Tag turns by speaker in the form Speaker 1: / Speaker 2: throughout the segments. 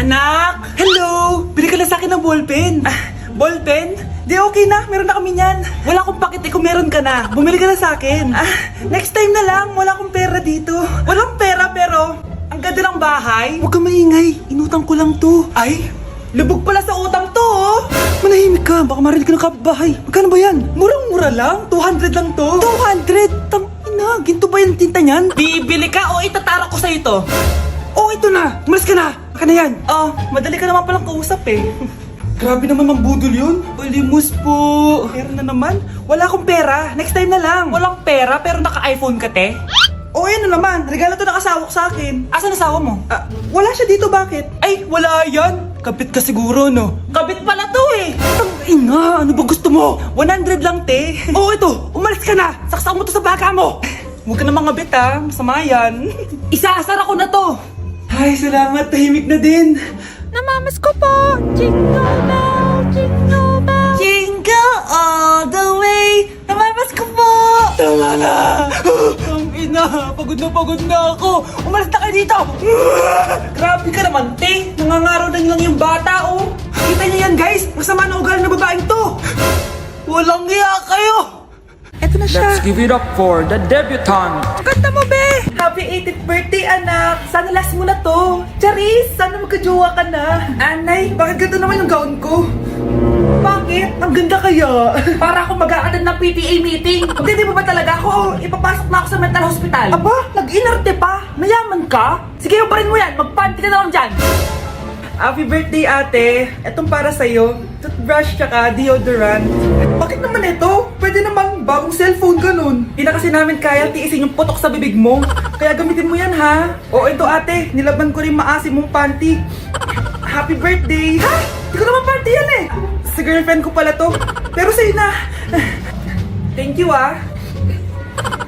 Speaker 1: Anak! Hello! Bili ka na sa akin ng ballpen. Ballpen? Di okay na, meron na kami niyan. Wala akong pakit kung meron ka na. Bumili ka na sa akin. Next time na lang, wala akong pera dito. Walang pera pero ang ganda ng bahay. Huwag kang maingay, inutang ko lang to. Ay, lubog pala sa utang to oh. Manahimik ka, baka marinig ka ng kapitbahay. Magkano ba yan? Murang-mura lang, 200 lang to. 200? Tangina, ginto ba yung tinta niyan? Bibili ka o itatara ko sa ito? Oh, ito na! Umalis ka na! Baka na yan! Madali ka naman palang kausap eh. Grabe naman mang budol yun. Ulimus po. Meron na naman. Wala akong pera. Next time na lang. Walang pera pero naka-iPhone ka, te? O, yan na naman. Regalo to ng asawa ko sa akin. Asan asawa mo? Wala siya dito. Bakit? Ay, wala yan. Kabit ka siguro, no? Kabit pala to eh. Tangina, ano ba gusto mo? 100 lang, te. Oh, ito. Umalis ka na. Saksak mo to sa baka mo. Huwag ka na mga bit, ha. Masama yan. Isaasar ako na to. Ay, salamat. Tahimik na din.
Speaker 2: Namamas ko po! Jingle bell, jingle bell.
Speaker 1: Jingle all the way. Namamas ko po. Tama na. Ang ina, pagod na ako. Umalis na kayo dito. Grabe ka naman, te. Nangangaraw na lang yung bata, oh. Kita niyo yan, guys. Masama na ugali na babaeng to. Walang iya kayo. Eto na siya.
Speaker 3: Let's give it up for the debutante.
Speaker 1: Kanta mo, be! Happy 18th birthday, anak! Sana last mo na to. Charis, sana magkajowa ka na. Anay, bakit ganda naman yung gown ko? Bakit? Ang ganda kaya. Para ako mag-a-attend ng PTA meeting. Hindi mo ba talaga ako? Ipapasok na ako sa mental hospital. Aba, nag-inarte pa. Mayaman ka? Sige, ubarin mo yan. Magpanty ka na lang dyan. Happy birthday, ate. Etong para sa'yo. Toothbrush tsaka deodorant. Bakit naman ito? Pwede namang bagong cellphone ka nun. Di na kasi namin kaya tiisin yung putok sa bibig mo. Kaya gamitin mo yan, ha? O, ito ate. Nilaban ko rin maasim mong panty. Happy birthday! Ha? Di ko naman panty yan eh. Sa girlfriend ko pala to. Pero sa'yo na. Thank you, ah.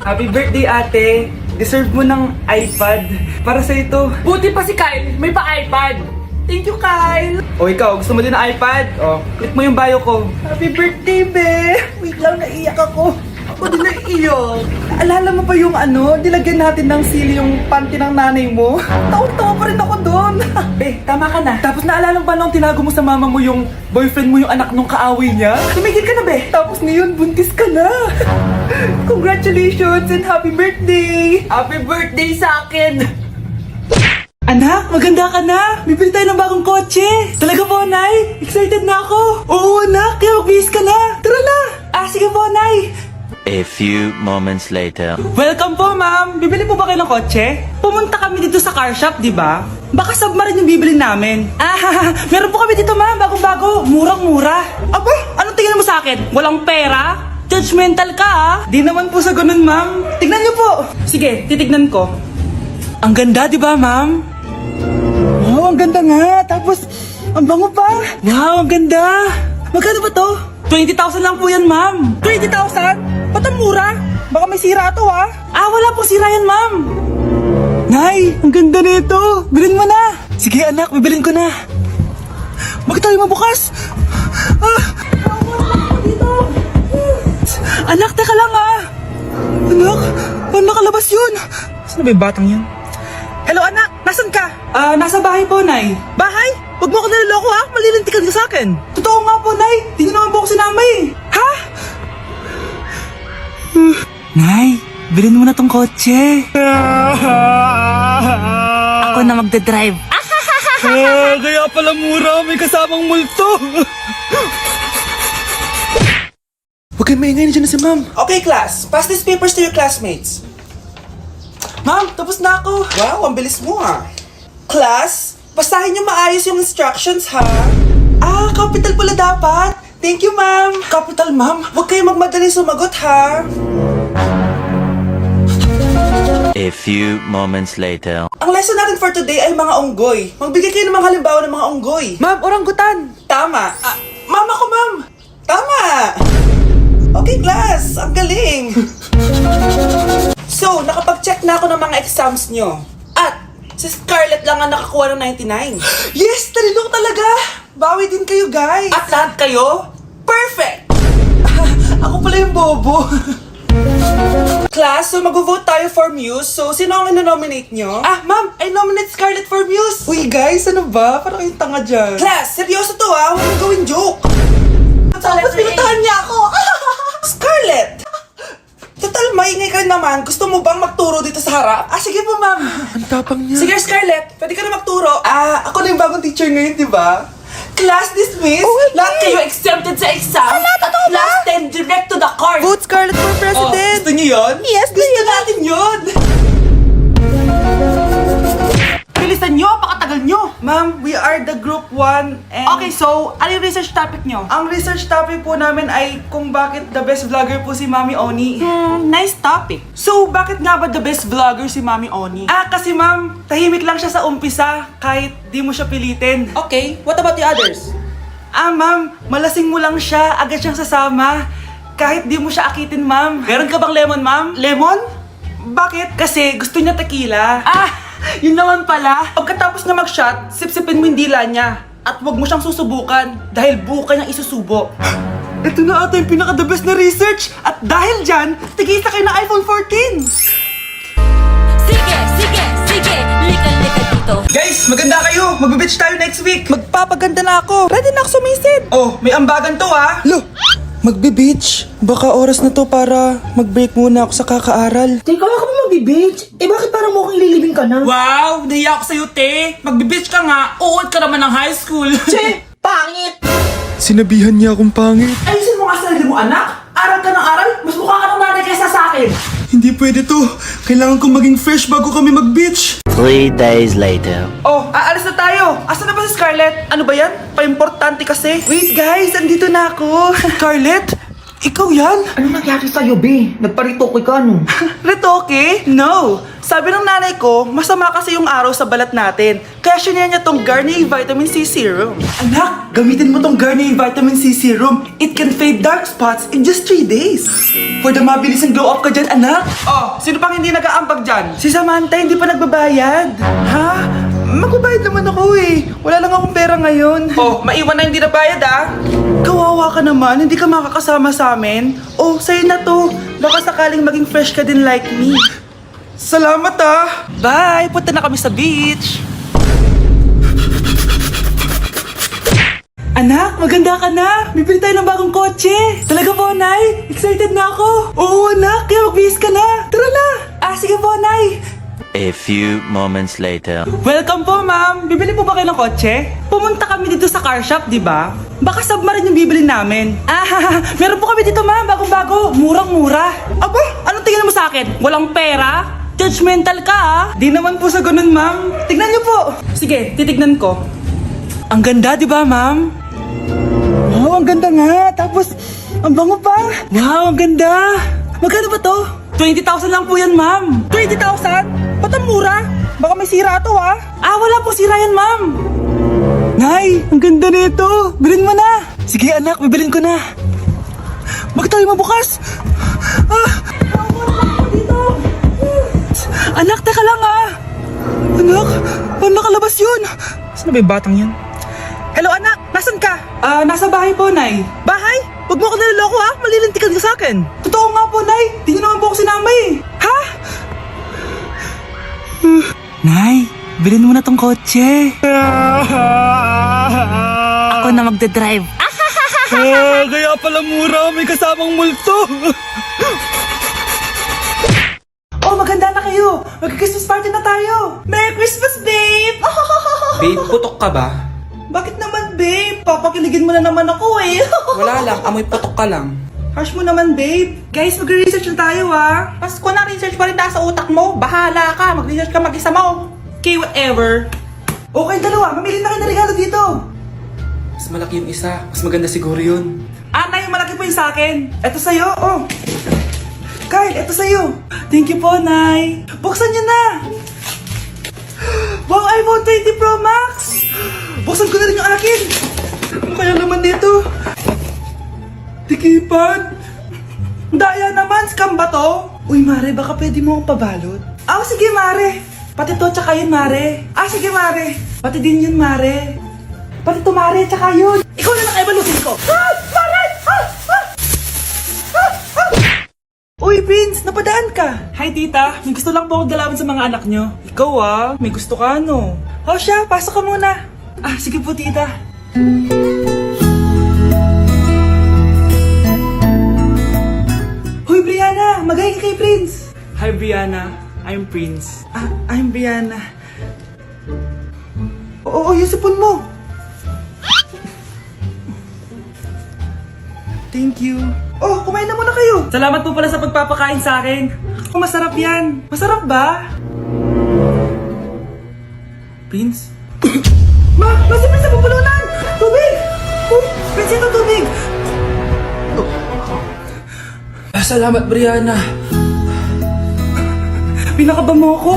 Speaker 1: Happy birthday, ate. Deserve mo ng iPad. Para sa'yo to. Buti pa si Kyle. May pa-iPad. Thank you, Kyle! O ikaw, gusto mo din ng iPad? O, click mo yung bio ko. Happy birthday, be! Wait lang, naiyak ako. Ako din naiiyak. Alala mo pa yung nilagyan natin ng sili yung panty ng nanay mo? Taon-taon pa rin ako doon. Be, tama ka na. Tapos naalala mo ba nung tinago mo sa mama mo yung boyfriend mo yung anak nung kaaway niya? Tumigil ka na, be! Tapos ngayon, buntis ka na. Congratulations and happy birthday! Happy birthday sa akin! Anak, maganda ka na! Bibili tayo ng bagong kotse! Talaga po, Nay? Excited na ako! Oo, anak! Kaya magbihis ka na! Tara na! Sige po, Nay!
Speaker 4: A few moments later.
Speaker 1: Welcome po, ma'am! Bibili po ba kayo ng kotse? Pumunta kami dito sa car shop, di ba? Baka submarine yung bibili namin. Meron po kami dito, ma'am! Bagong-bago! Murang-mura! Aba! Anong tingin mo sa akin? Walang pera? Judgmental ka, ah! Di naman po sa ganun, ma'am. Tignan niyo po! Sige, titignan ko. Ang ganda, di ba, ma'am? Wow, ang ganda nga. Tapos, ang bango pa. Wow, ang ganda. Magkano ba to? 20,000 lang po yan, ma'am. 20,000? Ba't ang mura? Baka may sira to, ha? Wala pong sira yan, ma'am. Nay, ang ganda nito. Bilhin mo na. Sige, anak, bibilin ko na. Bakit tayo mabukas? Anak, teka lang, ha? Anak, paano nakalabas yun? Saan na ba yung batang yun? Hello, anak! Nasaan ka? Nasa bahay po, Nay. Bahay? Huwag mo ako naliloko, ha? Malilintikan ka sa akin. Totoo nga po, Nay. Hindi naman po ako sinamay. Ha? Nay, bilhin mo na tong kotse. Ako na magdadrive. Kaya pala mura. May kasamang multo. Huwag kayong maingay na dyan na si ma'am.
Speaker 5: Okay, class. Pass these papers to your classmates.
Speaker 1: Ma'am, tapos na ako.
Speaker 5: Wow, ang bilis mo ah. Class, basahin niyo maayos yung instructions ha.
Speaker 1: Capital pala dapat.
Speaker 5: Thank you, ma'am.
Speaker 1: Capital, ma'am.
Speaker 5: Huwag kayong magmadali sumagot ha.
Speaker 4: A few moments later.
Speaker 5: Ang lesson natin for today ay mga unggoy. Magbigay kayo ng mga halimbawa ng mga unggoy.
Speaker 1: Ma'am, oranggutan.
Speaker 5: Tama. Mama ko, ma'am. Tama. Okay, class. Ang galing. So, nakapag-check na ako ng mga exams nyo. At, si Scarlett lang ang nakakuha ng 99.
Speaker 1: Yes, talino talaga.
Speaker 5: Bawi din kayo, guys.
Speaker 1: At lahat kayo?
Speaker 5: Perfect!
Speaker 1: Ako pala yung bobo.
Speaker 5: Class, so mag-vote tayo for Muse. So, sino ang ino-nominate nyo? Ah, ma'am, I nominate Scarlett for Muse. Uy, guys, ano ba? Parang kayong tanga dyan. Class, seryoso to ah. Huwag mong gawin joke. Tapos pinuntahan niya ako. Scarlett! Total, maingay ka naman. Gusto mo bang magturo dito sa harap? Ah, sige po, ma'am.
Speaker 1: Ang tapang niya.
Speaker 5: Sige, Scarlett. Pwede ka na magturo. Ah, ako na yung bagong teacher ngayon, di ba? Class dismissed. Lahat kayo exempted sa exam. At last 10 direct to the court.
Speaker 1: Vote Scarlett for president!
Speaker 5: Gusto niyo yun?
Speaker 1: Yes,
Speaker 5: Gusto natin yun.
Speaker 1: Bilisan nyo, pakatagal nyo! Ma'am, we are the group 1 and...
Speaker 2: Okay, so, ano yung research topic nyo?
Speaker 1: Ang research topic po namin ay kung bakit the best vlogger po si Mami Oni.
Speaker 2: Nice topic.
Speaker 1: So, bakit nga ba the best vlogger si Mami Oni? Ah, kasi ma'am, tahimik lang siya sa umpisa kahit di mo siya pilitin.
Speaker 5: Okay, what about the others?
Speaker 1: Ah, ma'am, malasing mo lang siya, agad siyang sasama. Kahit di mo siya akitin, ma'am. Meron ka bang lemon, ma'am? Lemon? Bakit? Kasi gusto niya tequila. Ah, yun naman pala. Pagkatapos na mag-shot, sipsipin mo yung dila niya. At huwag mo siyang susubukan dahil buo ka niyang isusubo. Ito na ata yung pinaka-the best na research. At dahil dyan, tigisa kayo ng iPhone 14.
Speaker 6: Sige, lika dito.
Speaker 5: Guys, maganda kayo. Magbe-beach tayo next week.
Speaker 1: Magpapaganda na ako. Ready na ako sumisid.
Speaker 5: Oh, may ambagan to ah.
Speaker 1: Lo, magbe-beach. Baka oras na to para mag-break muna ako sa kakaaral.
Speaker 7: Teka, wala ka ba mag-beach? Eh bakit parang mukhang ililibing ka na?
Speaker 5: Wow, nahiya ako sa'yo, te. Magbe-beach ka nga. Uod ka naman ng high school.
Speaker 7: Che, pangit!
Speaker 1: Sinabihan niya akong pangit.
Speaker 5: Ayusin mo nga sarili mo, anak. Aral ka ng aral. Mas mukha ka ng nanay kaysa sa akin.
Speaker 1: Hindi pwede to. Kailangan kong maging fresh bago kami mag-beach.
Speaker 4: 3 days later.
Speaker 1: Oh, aalis na tayo. Asan na ba si Scarlett? Ano ba yan? Pa-importante kasi. Wait guys, andito na ako. Scarlett? Ikaw yan?
Speaker 7: Ano nangyari sa'yo, be? Nagparitoke ka, no?
Speaker 1: Retoke? No! Sabi ng nanay ko, masama kasi yung araw sa balat natin. Kaya sinaya niya tong Garnier Vitamin C Serum. Anak, gamitin mo tong Garnier Vitamin C Serum. It can fade dark spots in just 3 days. For the mabilis and glow up ka dyan, anak. Oh, sino pang hindi nag-aambag dyan? Si Samantha hindi pa nagbabayad. Ha? Magbabayad naman ako eh. Wala lang akong pera ngayon. Oh, maiwan na hindi nabayad ah. Kawawa ka naman, hindi ka makakasama sa amin. Oh, sa'yo na to. Baka sakaling maging fresh ka din like me. Salamat ah! Bye! Punta na kami sa beach! Anak, maganda ka na! Bibili tayo ng bagong kotse! Talaga po, Nay? Excited na ako! Oo, anak! Kaya magbihis ka na! Tara na! Ah, sige po, Nay!
Speaker 4: A few moments later.
Speaker 1: Welcome po, ma'am! Bibili po ba kayo ng kotse? Pumunta kami dito sa car shop, di ba? Baka submarine yung bibili namin. Ah, meron po kami dito, ma'am. Bagong-bago. Murang-mura. Aba, anong tingin mo sa akin? Walang pera? Judgmental ka, ah. Di naman po sa ganun, ma'am. Tignan niyo po. Sige, titignan ko. Ang ganda, di ba, ma'am? Wow, ang ganda nga. Tapos, ang bango pa. Wow, ang ganda. Magkano ba to? 20,000 lang po yan, ma'am. 20,000? Ba't ang mura? Baka may sira to, ah. Ah, wala po sira yan, ma'am. Nay, ang ganda nito. Bilhin mo na. Sige, anak, bibilin ko na. Bakit tayo mabukas? Ah, dito. Anak, teka lang, ah. Anak, paano nakalabas yun? Saan na ba yung batang yan? Hello, anak. Nasaan ka? Nasa bahay po, Nay. Bahay? Huwag mo ako naloloko, ha? Malilintikan ka sa akin. Totoo nga po, Nay. Di niyo naman po ako sinama, eh. Ha? Nay, bilhin mo na tong kotse.
Speaker 2: Ako na magdadrive.
Speaker 1: Kaya pala mura. May kasamang multo. Oh, maganda na kayo. Mag-Christmas party na tayo. Merry Christmas, babe.
Speaker 5: Babe, putok ka ba?
Speaker 1: Bakit naman, babe? Papakiligin mo na naman ako, eh.
Speaker 5: Wala lang, amoy putok ka lang.
Speaker 1: Harsh mo naman, babe. Guys, mag-research na tayo, ah.
Speaker 5: Pasko na, research pa rin tayo sa utak mo. Bahala ka, mag-research ka mag-isa mo.
Speaker 1: Okay, whatever. Okay, dalawa. Mamili na kayo ng regalo dito.
Speaker 5: Mas malaki yung isa, mas maganda siguro yun.
Speaker 1: Nay, malaki po yung sa akin. Ito sa'yo, oh. Kyle, ito sa'yo. Thank you po, Nay. Buksan niyo na. Wow, iPhone 20 Pro Max. Buksan ko na rin yung akin. Ano kaya naman dito? Tikipan. Daya naman, scam ba to? Uy, Mare, baka pwede mo akong pabalot. Ah, sige, Mare. Pati to, tsaka yun, Mare. Ah, sige, Mare. Pati din yun, Mare. Pati to, Mare, tsaka yun. Ikaw na lang ibalutin ko. Ah, Mare! Ah! Ah! Ah! Ah! Uy, Prince, napadaan ka? Hi, tita. May gusto lang po akong dalawin sa mga anak nyo. Ikaw may gusto ka, no? O siya, pasok ka muna. Ah, sige po, tita. Hoy, Brianna! Magaling ka kay Prince! Hi, Brianna. I'm Prince. Ah, I'm Brianna. Oo, yung sipon mo. Thank you. Oh, kumain na muna kayo. Salamat po pala sa pagpapakain sa akin. Oh, masarap yan. Masarap ba? Prince? Si Prince sa pupulunan! Tubig! Oh, Prince, ito tubig! Salamat, Brianna. Pinakaba mo ako.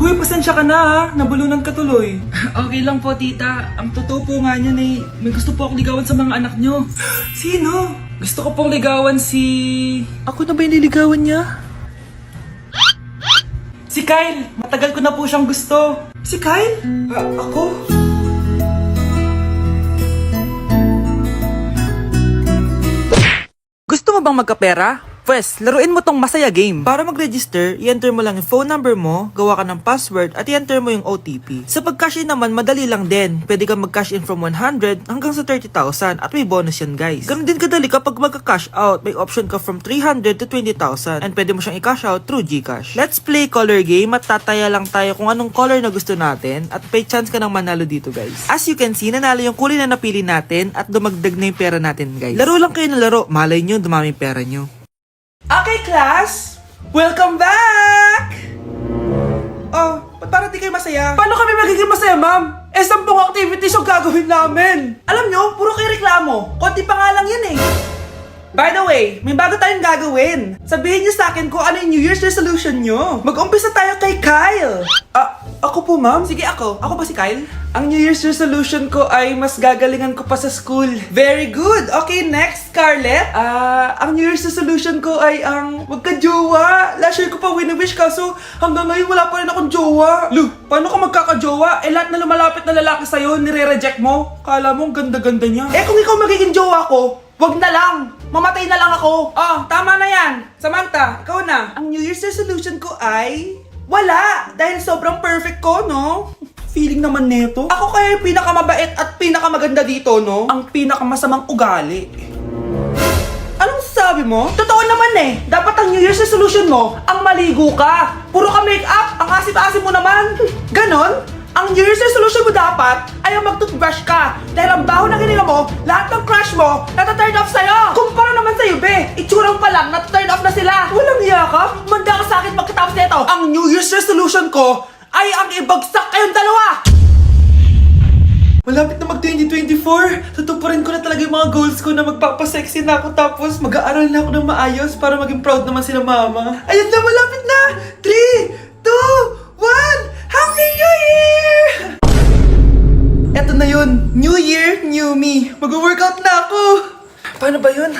Speaker 1: Huy, pasensya ka na ha. Nabulunan ka tuloy. Okay lang po, tita. Ang totoo po nga niyan may gusto po akong ligawan sa mga anak nyo. Sino? Gusto ko pong ligawan si... Ako na ba yung niligawan niya? Si Kyle. Matagal ko na po siyang gusto. Si Kyle? Ako?
Speaker 5: Gusto mo bang magkapera? Pwes, laruin mo tong masaya game. Para mag-register, i-enter mo lang yung phone number mo, gawa ka ng password, at i-enter mo yung OTP. Sa pag-cash in naman, madali lang din. Pwede kang mag-cash in from 100 hanggang sa 30,000 at may bonus yan, guys. Ganun din kadali kapag magka-cash out, may option ka from 300 to 20,000 and pwede mo siyang i-cash out through GCash. Let's play color game at tataya lang tayo kung anong color na gusto natin at may chance ka ng manalo dito, guys. As you can see, nanalo yung kulay na napili natin at dumagdag na yung pera natin, guys. Laro lang kayo ng laro, malay nyo, dumami yung pera nyo.
Speaker 1: Okay, class! Welcome back! Oh, ba't parang di kayo masaya? Paano kami magiging masaya, ma'am? 10 activities yung gagawin namin. Alam nyo, puro kayo reklamo. Konti pa nga lang yan By the way, may bago tayong gagawin. Sabihin niyo sa akin kung ano yung New Year's resolution nyo. Mag-umpisa tayo kay Kyle. Ako po, ma'am? Sige, ako. Ako ba si Kyle? Ang New Year's resolution ko ay mas gagalingan ko pa sa school. Very good. Okay, next, Scarlett. Ang New Year's resolution ko ay ang magka-jowa. Last year ko pa wini-wish kaso hanggang ngayon wala pa rin akong jowa. Lu, paano ka magkaka-jowa? Lahat na lumalapit na lalaki sa'yo, nire-reject mo. Kala mo ang ganda-ganda niya. Kung ikaw magiging jowa ko, wag na lang! Mamatay na lang ako! Oh, tama na yan! Samantha, ikaw na! Ang New Year's resolution ko ay... wala! Dahil sobrang perfect ko, no? Feeling naman neto. Ako kaya yung pinakamabait at pinakamaganda dito, no? Ang pinakamasamang ugali. Anong sabi mo? Totoo naman Dapat ang New Year's resolution mo, ang maligo ka. Puro ka make-up, ang asim-asim mo naman. Ganon? Ang New Year's resolution mo dapat ay ang mag-toothbrush ka. Dahil ang baho na hininga mo, lahat ng crush mo, nata-turn off sa'yo. Kumpara naman sa'yo, be. Itsurang pa lang, nata-turn off na sila. Walang iya ka? Manda ka sa'kin pagkatapos nito. Ang New Year's resolution ko ay ang ibagsak kayong dalawa. Malapit na mag-2024. Tutuparin ko na talaga yung mga goals ko na magpapasexy na ako tapos mag-aaral na ako ng maayos para maging proud naman sila mama. Ayun na, malapit na. 3, 2, 1... Happy New Year! Eto na yun. New Year, new me. Mag-workout na ako. Paano ba yun?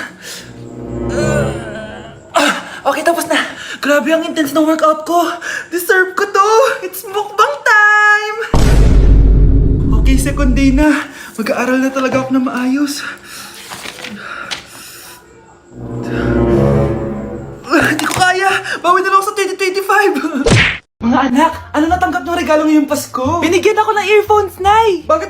Speaker 1: Okay, tapos na. Grabe ang intense ng workout ko. Deserve ko to. It's mukbang time. Okay, second day na. Mag-aaral na talaga ako na maayos. Hindi ko kaya. Bawi na lang ako sa 2025. Mga anak, ano natanggap ng regalo ngayong Pasko? Binigyan ako ng earphones, Nay! Bakit